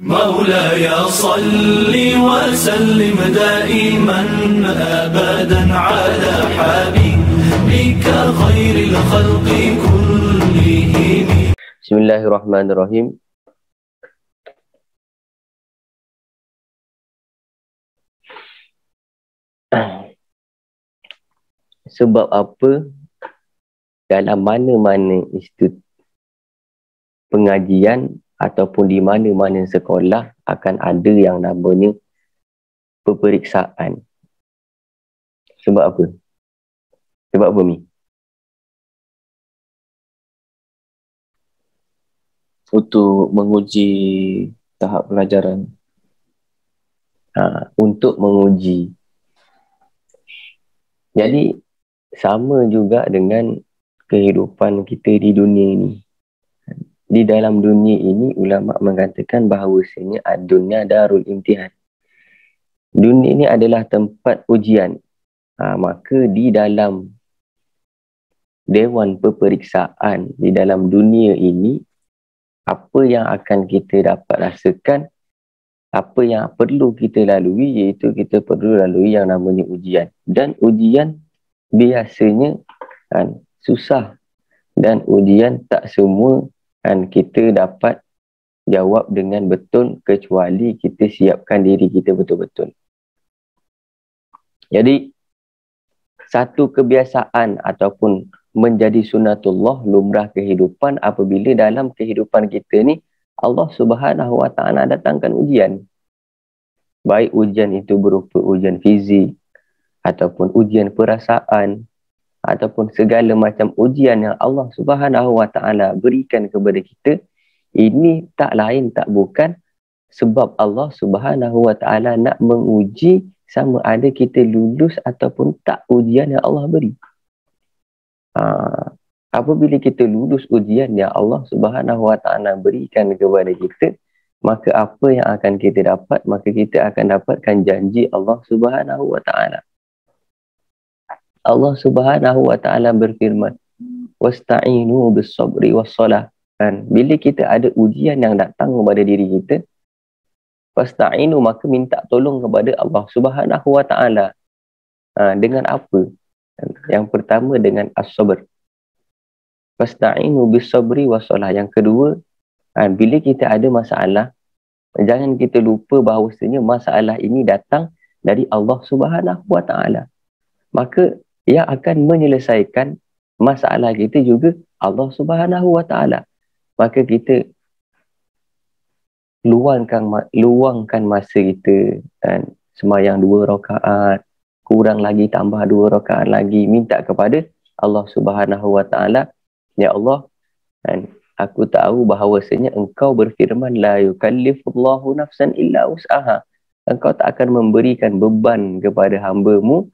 مولاي صل وسلم دائما أبدا على حبيبك خير الخلق كلهم. بسم الله الرحمن الرحيم. Sebab apa dalam mana-mana institut pengajian ataupun di mana-mana sekolah akan ada yang namanya peperiksaan? Sebab apa? Sebab apa, Mi? Untuk menguji tahap pelajaran. Untuk menguji. Jadi sama juga dengan kehidupan kita di dunia ini. Di dalam dunia ini, ulama mengatakan bahawasanya dunia darul imtihan. Dunia ini adalah tempat ujian. Maka di dalam dewan peperiksaan di dalam dunia ini, apa yang akan kita dapat rasakan, apa yang perlu kita lalui, iaitu kita perlu lalui yang namanya ujian. Dan ujian biasanya susah, dan ujian tak semua kita dapat jawab dengan betul kecuali kita siapkan diri kita betul-betul. Jadi satu kebiasaan ataupun menjadi sunatullah, lumrah kehidupan, apabila dalam kehidupan kita ni Allah Subhanahu Wa Taala datangkan ujian. Baik ujian itu berupa ujian fizik ataupun ujian perasaan ataupun segala macam ujian yang Allah Subhanahu Wa Taala berikan kepada kita, ini tak lain tak bukan sebab Allah Subhanahu Wa Taala nak menguji sama ada kita lulus ataupun tak ujian yang Allah beri. Apabila kita lulus ujian yang Allah Subhanahu Wa Taala berikan kepada kita, maka apa yang akan kita dapat? Maka kita akan dapatkan janji Allah Subhanahu Wa Taala. Allah Subhanahu Wa Taala berfirman, wasta'inu bis-sabri was-salah. Bila kita ada ujian yang datang kepada diri kita, wasta'inu, maka minta tolong kepada Allah Subhanahu Wa Taala. Dengan apa? Yang pertama dengan as-sabr. Wasta'inu bis-sabri was-salah. Yang kedua, bila kita ada masalah, jangan kita lupa bahawasanya masalah ini datang dari Allah Subhanahu Wa Taala. Maka yang akan menyelesaikan masalah kita juga Allah Subhanahu Wa Taala. Maka kita luangkan masa kita, sembahyang 2 rakaat, kurang lagi tambah 2 rakaat lagi, minta kepada Allah Subhanahu Wa Taala, ya Allah, aku tahu bahawasanya Engkau berfirman, la yukallifullahu nafsan illa wus'aha. Engkau tak akan memberikan beban kepada hamba-Mu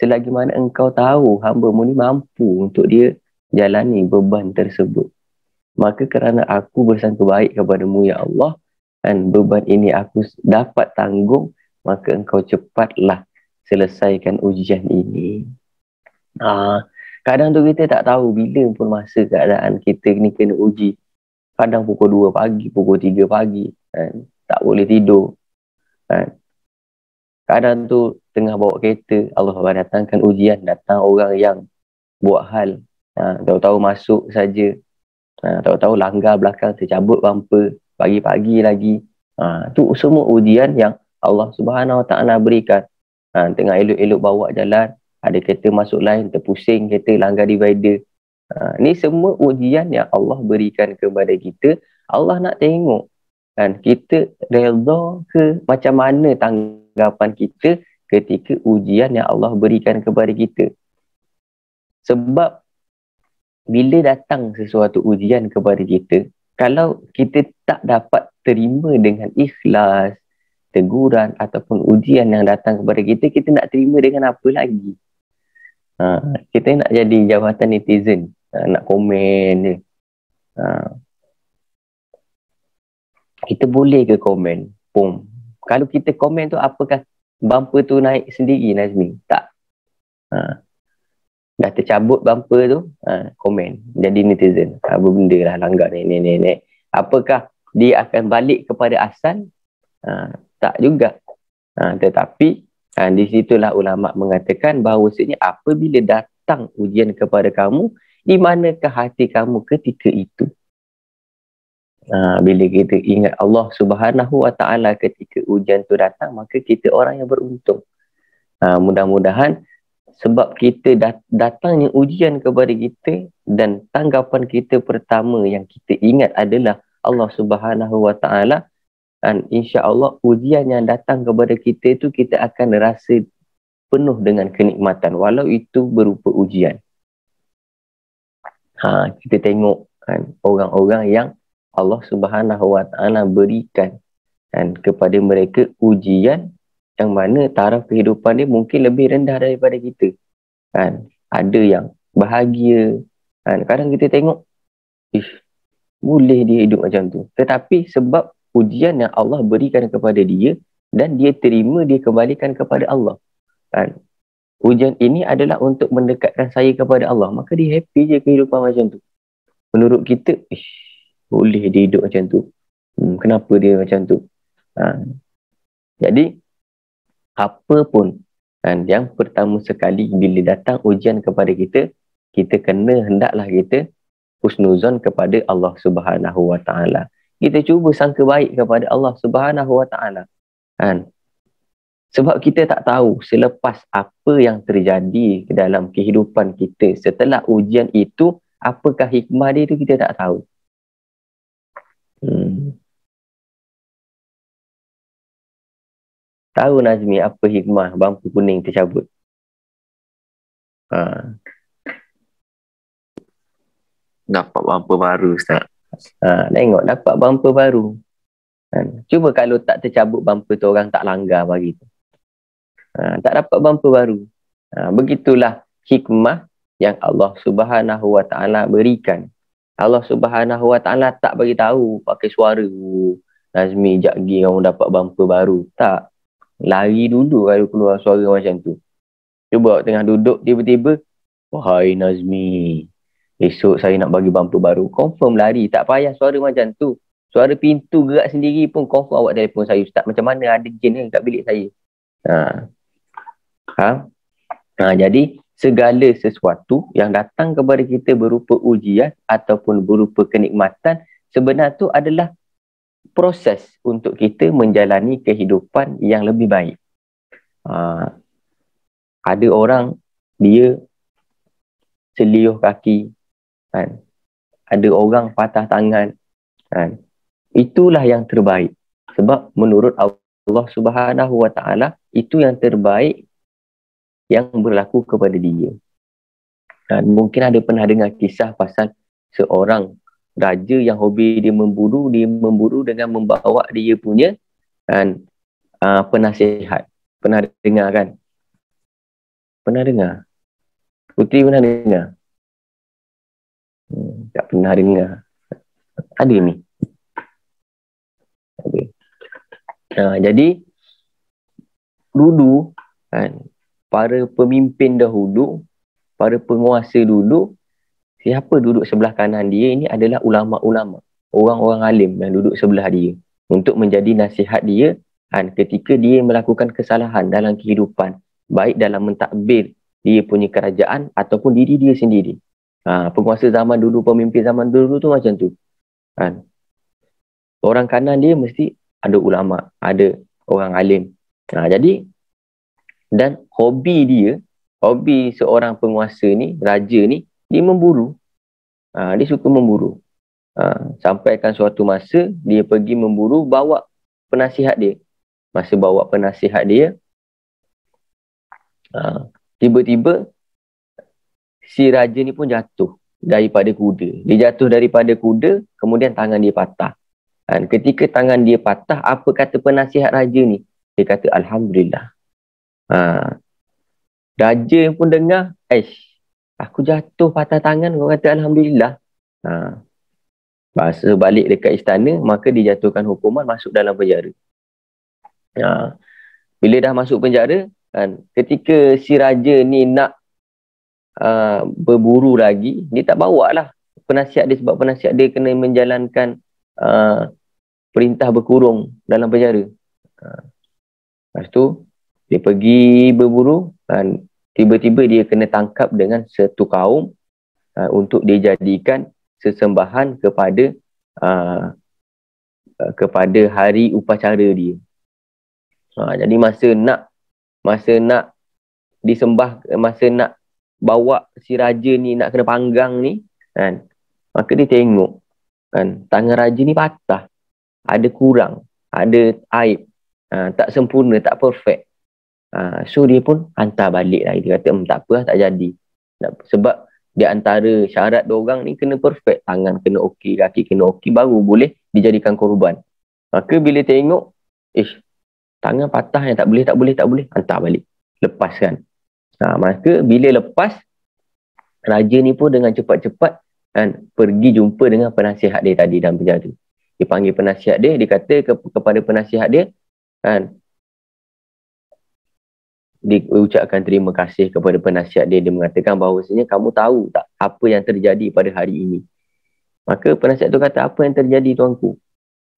selagi mana Engkau tahu hamba-Mu ni mampu untuk dia jalani beban tersebut. Maka kerana aku bersangka baik kepada-Mu, ya Allah, dan beban ini aku dapat tanggung, maka Engkau cepatlah selesaikan ujian ini. Kadang tu kita tak tahu bila pun masa keadaan kita ni kena uji. Kadang pukul 2 pagi, pukul 3 pagi, tak boleh tidur. Kadang tu tengah bawa kereta, Allah datangkan ujian, datang orang yang buat hal, tahu-tahu masuk saja, tahu-tahu langgar belakang, tercabut bumper, pagi-pagi lagi. Tu semua ujian yang Allah Subhanahu Wa Taala berikan. Tengah elok-elok bawa jalan, ada kereta masuk lain, terpusing kereta, langgar divider. Ni semua ujian yang Allah berikan kepada kita. Allah nak tengok kita redha ke, macam mana tanggapan kita ketika ujian yang Allah berikan kepada kita. Sebab bila datang sesuatu ujian kepada kita, kalau kita tak dapat terima dengan ikhlas, teguran ataupun ujian yang datang kepada kita, kita nak terima dengan apa lagi? Kita nak jadi jawatan netizen, nak komen je. Kita boleh ke komen? Kalau kita komen tu, apakah bumper tu naik sendiri, Nazmi? Tak. Dah tercabut bumper tu, komen, jadi netizen. Apa benda lah langgar ni. Apakah dia akan balik kepada asal? Tak juga. Tetapi di situlah ulama mengatakan bahawasanya apabila datang ujian kepada kamu, di manakah hati kamu ketika itu? Bila kita ingat Allah Subhanahu Wa Taala ketika ujian tu datang, maka kita orang yang beruntung. Mudah-mudahan sebab kita datangnya ujian kepada kita dan tanggapan kita pertama yang kita ingat adalah Allah Subhanahu Wa Taala, dan insya-Allah ujian yang datang kepada kita itu kita akan rasa penuh dengan kenikmatan walau itu berupa ujian. Kita tengok kan orang-orang yang Allah Subhanahu Wa Taala berikan kan kepada mereka ujian yang mana taraf kehidupan dia mungkin lebih rendah daripada kita. Kan? Ada yang bahagia. Kan? Kadang kita tengok, boleh dia hidup macam tu. Tetapi sebab ujian yang Allah berikan kepada dia dan dia terima, dia kembalikan kepada Allah. Kan? Ujian ini adalah untuk mendekatkan saya kepada Allah. Maka dia happy je kehidupan macam tu. Menurut kita, boleh dia hidup macam tu. Kenapa dia macam tu? Jadi, apa pun yang pertama sekali bila datang ujian kepada kita, kita kena hendaklah kita husnuzon kepada Allah Subhanahu Wa Taala. Kita cuba sangka baik kepada Allah Subhanahu Wa Taala. Sebab kita tak tahu selepas apa yang terjadi dalam kehidupan kita setelah ujian itu, apakah hikmah dia itu kita tak tahu. Tahu Nazmi apa hikmah bampu kuning tercabut? Dapat bumper baru, Ustaz. Tengok dapat bumper baru. Cuba kalau tak tercabut bumper tu, orang tak langgar bagi tu. Tak dapat bumper baru. Begitulah hikmah yang Allah Subhanahu Wa Taala berikan. Allah Subhanahu Wa Taala tak bagi tahu pakai suara, Nazmi jap lagi orang dapat bumper baru. Tak. Lari dulu kalau keluar suara macam tu. Cuba tengah duduk tiba-tiba, wahai Nazmi, esok saya nak bagi bumper baru. Confirm lari. Tak payah suara macam tu. Suara pintu gerak sendiri pun confirm awak telefon saya, Ustaz. Macam mana ada jin kat bilik saya? Jadi segala sesuatu yang datang kepada kita berupa ujian ataupun berupa kenikmatan, sebenarnya tu adalah proses untuk kita menjalani kehidupan yang lebih baik. Ada orang dia seliuh kaki, kan? Ada orang patah tangan, kan? Itulah yang terbaik. Sebab menurut Allah Subhanahu Wa Taala itu yang terbaik yang berlaku kepada dia. Dan mungkin ada pernah dengar kisah pasal seorang raja yang hobi dia memburu dengan membawa dia punya penasihat. Pernah dengar kan? Pernah dengar? Putri pernah dengar? Tak pernah dengar. Ada ni. Jadi dulu para pemimpin dahulu, para penguasa dulu, siapa duduk sebelah kanan dia ini adalah ulama-ulama, orang-orang alim yang duduk sebelah dia untuk menjadi nasihat dia ketika dia melakukan kesalahan dalam kehidupan, baik dalam mentadbir dia punya kerajaan ataupun diri dia sendiri. Penguasa zaman dulu, pemimpin zaman dulu tu macam tu. Orang kanan dia mesti ada ulama, ada orang alim. Jadi, dan hobi seorang penguasa ni, raja ni, dia memburu. Dia suka memburu. Sampaikan suatu masa, dia pergi memburu, bawa penasihat dia. Masa bawa penasihat dia, tiba-tiba, si raja ni pun jatuh daripada kuda. Dia jatuh daripada kuda, kemudian tangan dia patah. Ketika tangan dia patah, apa kata penasihat raja ni? Dia kata, Alhamdulillah. Raja pun dengar, aku jatuh patah tangan, kau kata Alhamdulillah. Masa balik dekat istana, maka dijatuhkan hukuman masuk dalam penjara. Bila dah masuk penjara, ketika si raja ni nak berburu lagi, dia tak bawa lah penasihat dia, sebab penasihat dia kena menjalankan perintah berkurung dalam penjara. Lepas tu dia pergi berburu dan tiba-tiba dia kena tangkap dengan satu kaum untuk dijadikan sesembahan kepada hari upacara dia. Jadi masa nak disembah, masa nak bawa si raja ni nak kena panggang ni kan, maka dia tengok kan tangan raja ni patah, ada kurang, ada aib, tak sempurna, tak perfect. So dia pun hantar balik lah. Dia kata tak apa, tak jadi. Sebab di antara syarat diorang ni kena perfect, tangan kena okey, kaki kena okey, baru boleh dijadikan korban. Maka bila tengok tangan patah yang tak boleh, hantar balik, lepaskan. Maka bila lepas, raja ni pun dengan cepat-cepat kan pergi jumpa dengan penasihat dia tadi dalam penjara. Dia panggil penasihat dia, dia kata kepada penasihat dia kan, dia ucapkan terima kasih kepada penasihat dia. Dia mengatakan bahawasanya kamu tahu tak apa yang terjadi pada hari ini. Maka penasihat tu kata, apa yang terjadi tuanku?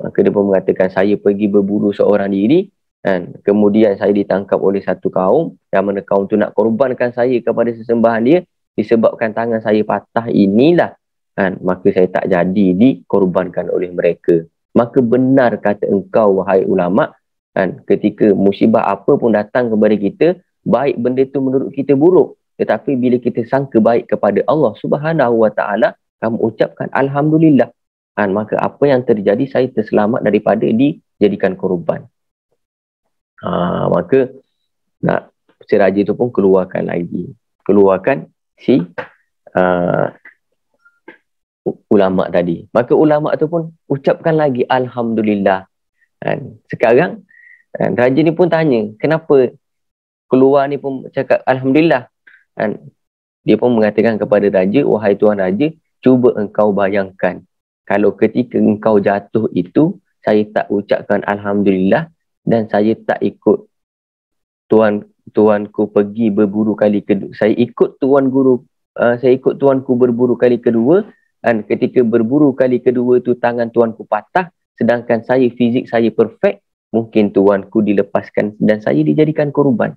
Maka dia pun mengatakan, saya pergi berburu seorang diri dan kemudian saya ditangkap oleh satu kaum yang mana kaum tu nak korbankan saya kepada sesembahan dia. Disebabkan tangan saya patah inilah kan, maka saya tak jadi dikorbankan oleh mereka. Maka benar kata engkau wahai ulama kan, ketika musibah apa pun datang kepada kita, baik benda itu menurut kita buruk, tetapi bila kita sangka baik kepada Allah Subhanahu Wa Taala, kamu ucapkan alhamdulillah kan, maka apa yang terjadi, saya terselamat daripada dijadikan korban. Maka si raja itu pun keluarkan si ulama tadi. Maka ulama tu pun ucapkan lagi alhamdulillah kan. Sekarang raja ni pun tanya, kenapa keluar ni pun cakap alhamdulillah kan. Dia pun mengatakan kepada raja, wahai tuan raja, cuba engkau bayangkan kalau ketika engkau jatuh itu saya tak ucapkan alhamdulillah dan saya tak ikut tuanku pergi berburu kali kedua, saya ikut tuanku berburu kali kedua, dan ketika berburu kali kedua tu tangan tuanku patah, sedangkan saya fizik saya perfect, mungkin tuanku dilepaskan dan saya dijadikan korban.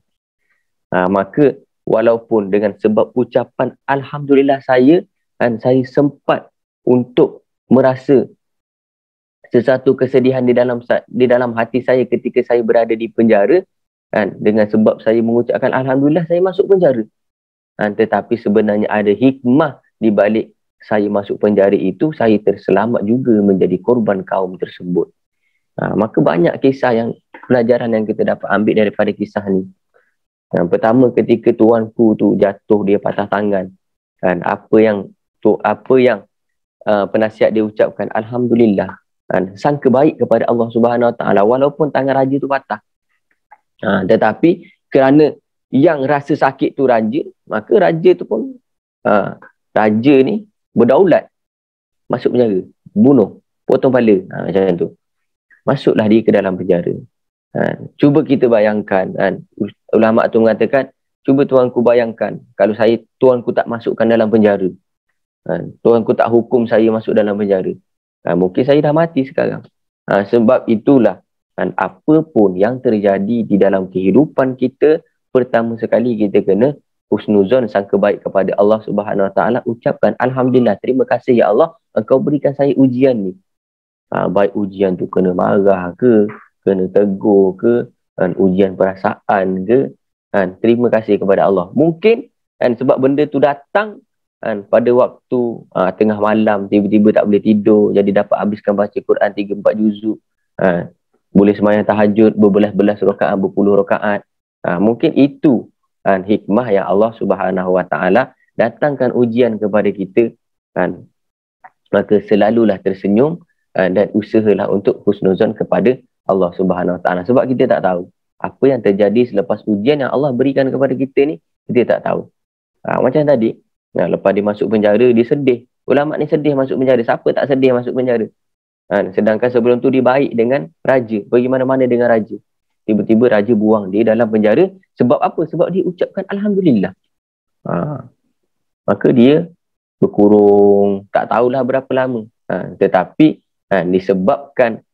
Maka walaupun dengan sebab ucapan alhamdulillah saya, dan saya sempat untuk merasa sesuatu kesedihan di dalam hati saya ketika saya berada di penjara kan, dengan sebab saya mengucapkan alhamdulillah saya masuk penjara. Tetapi sebenarnya ada hikmah di balik saya masuk penjara itu, saya terselamat juga menjadi korban kaum tersebut. Maka banyak kisah pelajaran yang kita dapat ambil daripada kisah ni. Yang pertama, ketika tuanku tu jatuh, dia patah tangan kan, apa yang penasihat dia ucapkan alhamdulillah kan, sangka baik kepada Allah Subhanahu Wa Taala walaupun tangan raja tu patah. Tetapi kerana yang rasa sakit tu raja, maka raja tu pun raja ni berdaulat, masuk penjara, bunuh, potong kepala, macam tu. Masuklah dia ke dalam penjara. Cuba kita bayangkan, ulama tu mengatakan, cuba tuanku bayangkan kalau tuanku tak masukkan dalam penjara, tuanku tak hukum saya masuk dalam penjara, mungkin saya dah mati sekarang. Sebab itulah apa pun yang terjadi di dalam kehidupan kita, pertama sekali kita kena husnuzon, sangka baik kepada Allah Subhanahu Wa Taala, ucapkan alhamdulillah, terima kasih ya Allah engkau berikan saya ujian ni. Baik ujian tu kena marah ke, kena tegur ke, ujian perasaan ke, terima kasih kepada Allah. Mungkin sebab benda tu datang pada waktu tengah malam, tiba-tiba tak boleh tidur, jadi dapat habiskan baca Quran 3-4 juzuk, boleh sembahyang tahajud berbelas-belas rakaat, berpuluh rakaat. Mungkin itu hikmah yang Allah Subhanahu Wa Taala datangkan ujian kepada kita. Maka selalulah tersenyum dan usahalah untuk husnuzon kepada Allah Subhanahu Wa Taala. Sebab kita tak tahu apa yang terjadi selepas ujian yang Allah berikan kepada kita ni, kita tak tahu. Macam tadi, lepas dia masuk penjara, dia sedih. Ulama ni sedih masuk penjara. Siapa tak sedih masuk penjara? Sedangkan sebelum tu dia baik dengan raja, pergi mana-mana dengan raja. Tiba-tiba raja buang dia dalam penjara. Sebab apa? Sebab dia ucapkan alhamdulillah. Maka dia berkurung, tak tahulah berapa lama. Tetapi disebabkan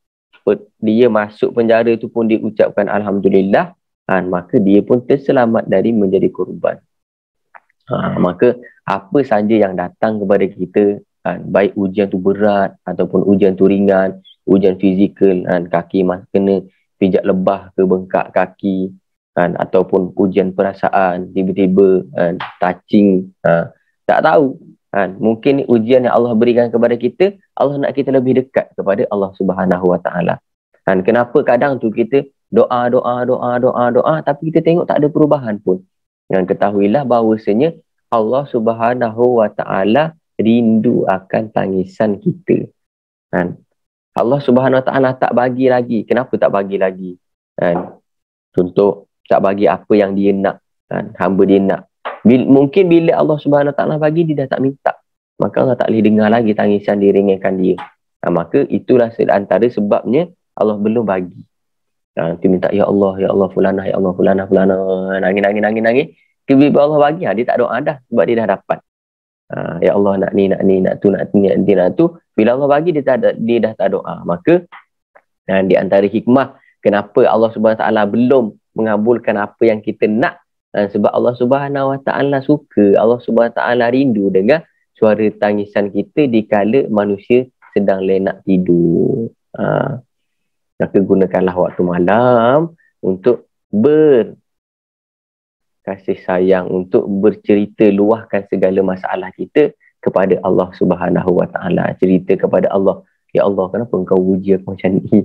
dia masuk penjara tu pun dia ucapkan Alhamdulillah, maka dia pun terselamat dari menjadi korban. Maka apa saja yang datang kepada kita, baik ujian tu berat ataupun ujian tu ringan, ujian fizikal, kaki kena pijak lebah ke bengkak kaki, ataupun ujian perasaan, tiba-tiba touching, tak tahu, mungkin ujian yang Allah berikan kepada kita, Allah nak kita lebih dekat kepada Allah Subhanahu Wa Taala. Kenapa kadang tu kita doa tapi kita tengok tak ada perubahan pun. Dan ketahuilah bahawasanya Allah Subhanahu Wa Taala rindu akan tangisan kita. Allah Subhanahu Wa Taala tak bagi lagi. Kenapa tak bagi lagi? Contoh, tak bagi apa yang dia nak, hamba dia nak. Mungkin bila Allah Subhanahu Wa Taala bagi, dia dah tak minta, maka Allah tak boleh dengar lagi tangisan dia, ringankan dia. Maka itulah antara sebabnya Allah belum bagi. Dia minta, ya Allah fulanah, ya Allah fulanah, nangis. Bila Allah bagi, dia tak doa dah, sebab dia dah dapat. Ya Allah nak ni, nak tu. Bila Allah bagi, dia dah tak doa. Maka di antara hikmah kenapa Allah Subhanahu Wa Taala belum mengabulkan apa yang kita nak, sebab Allah Subhanahu Wa Taala suka, Allah Subhanahu Wa Taala rindu dengar suara tangisan kita dikala manusia sedang lenak tidur. Maka gunakanlah waktu malam untuk berkasih sayang, untuk bercerita, luahkan segala masalah kita kepada Allah Subhanahu Wa Taala. Cerita kepada Allah, ya Allah, kenapa engkau uji aku macam ni?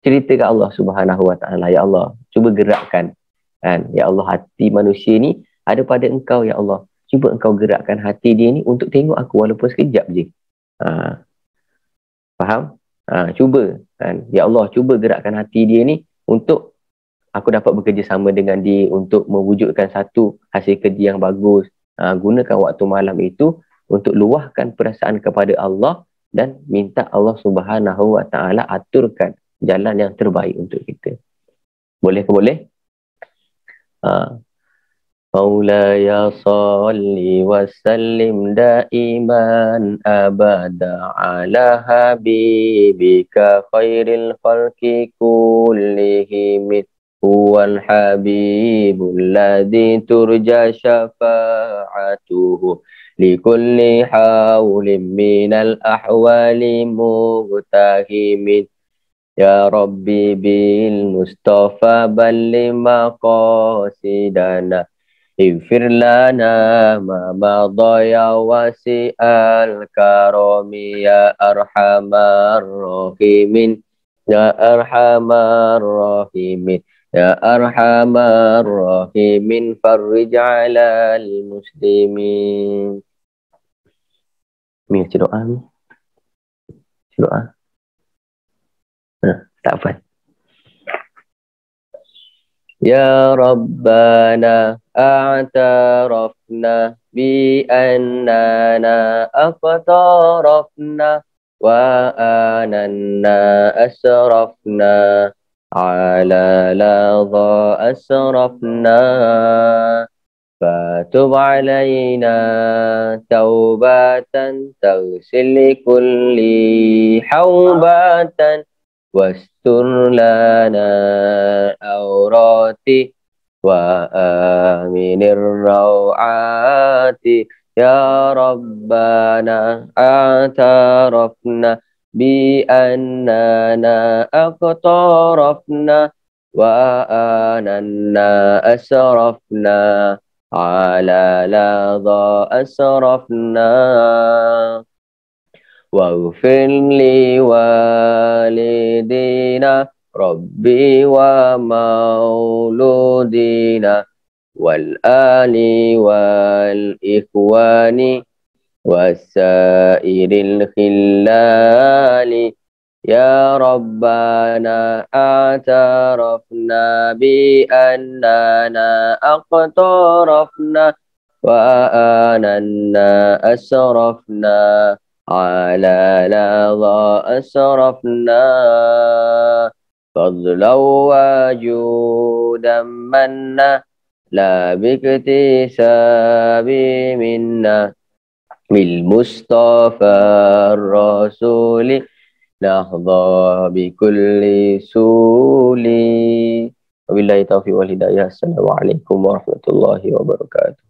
Cerita ke Allah Subhanahu Wa Taala, ya Allah, cuba gerakkan, ya Allah, hati manusia ni ada pada engkau, ya Allah, cuba engkau gerakkan hati dia ni untuk tengok aku walaupun sekejap je. Faham? Cuba, ya Allah, cuba gerakkan hati dia ni untuk aku dapat bekerjasama dengan dia untuk mewujudkan satu hasil kerja yang bagus. Gunakan waktu malam itu untuk luahkan perasaan kepada Allah dan minta Allah Subhanahu Wa Taala aturkan jalan yang terbaik untuk kita. Boleh ke boleh? Maulaya salli wa sallim daiman abada ala habibika khairil khalqi kullihim huwal habibul ladzi turja syafa'atuhu likulli hawlim minal ahwali mugtahimin. Ya Rabbi bil Mustafa balli maqasidana ighfir lana ma madaya wasi'al karami ya arhamar rahimin, ya arhamar rahimin, ya arhamar rahimin, farrij alal muslimin. Baca doa ni. Doa. Tak apa. Ya Rabbana a'tarafna bi annana aqtarafna wa ananna asrafna ala ladha asrafna fatub alayna taubatan taghsil kulli haubatan wastur lana awrati wa aminir rawati. Ya Rabbana a'tarafna bi annana aqtarafna wa ananna asrafna ala ladha asrafna waghfir li walidina rabbi wa mauludina wal ali wal ikhwani wasairil khillali. Ya Rabbana a'tarafna bi annana aqtarafna wa ananna asrafna ala ladha asrafna fadlan wa judan manna la biktisabi minna bil mustafa rasuli nahdha bi kulli suli. Wabillahi taufiq wal hidayah. Assalamualaikum warahmatullahi wabarakatuh.